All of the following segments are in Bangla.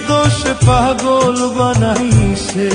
দোষ পাগল বানাইছে।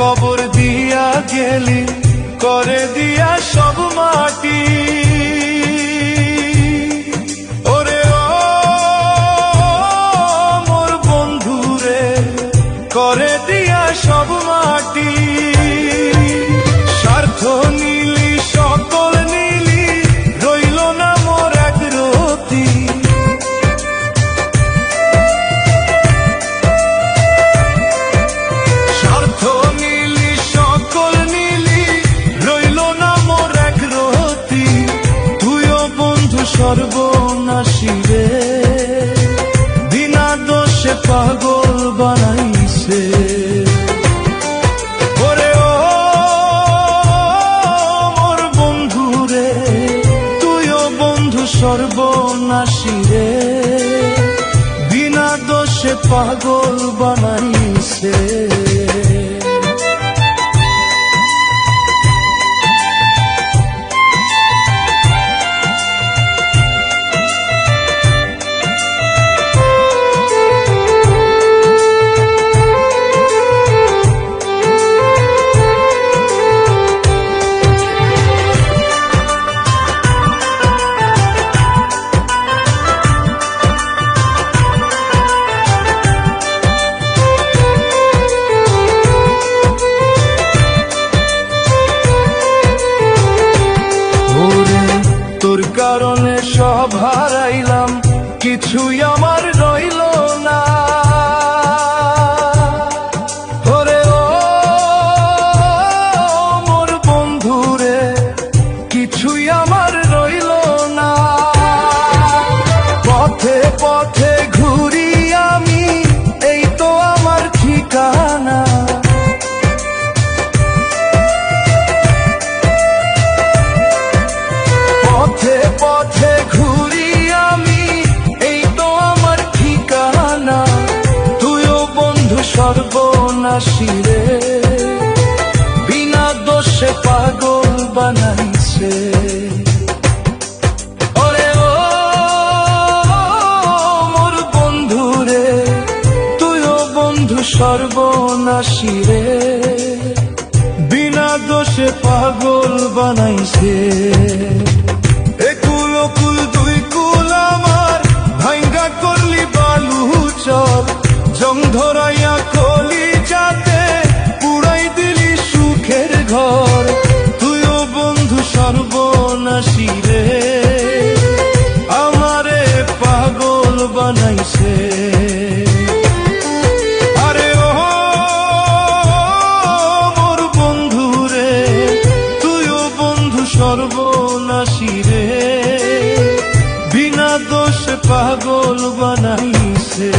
কবর দিয়া গেলি করে দিয়া সব মাটি, ওরে ও মোর বন্ধুরে করে দিয়া সব মাটি। স্বার্থ নীলি সকল নীলি রইল না মোর এক রতি, স্বার্থ নীলি সকল নীলি রইল না মোর এক রতি। তুইও বন্ধু সর্বনাশী রে, বিনা দোষে পাগল বানাইছে। ওরে ও মোর বন্ধু রে, তুইও বন্ধু সর্বনাশী রে, বিনা দোষে পাগল বানাইছে। তোর কারণে সব হারাইলাম, কিছুই আমার রইল না। ওরে ও মোর বন্ধুরে, কিছুই আমার রইল না। পথে পথে ঘুরি আমি, এই তো আমার ঠিকানা। পথে পথে ঘুরি আমি, এই তো আমার ঠিকানা। তুইও বন্ধু সর্বনাশী রে, বিনা দোষে পাগল বানাইছে। ওরে ও মোর বন্ধু রে, তুইও বন্ধু সর্বনাশী রে, বিনা দোষে পাগল বানাইছে। একুল কুল দুই কুল আমার ভাঙ্গা করলি বালু চর, জং ধরাইয়া কলি যাতে পুরাই দিলি সুখের ঘর। তুইও বন্ধু সর্বনাশী রে, আমারে পাগল বানাইছে। আরে ও মোর বন্ধু রে, তুইও বন্ধু সর্বনাশী রে, বিনা দোষ পাগল বানাইছে।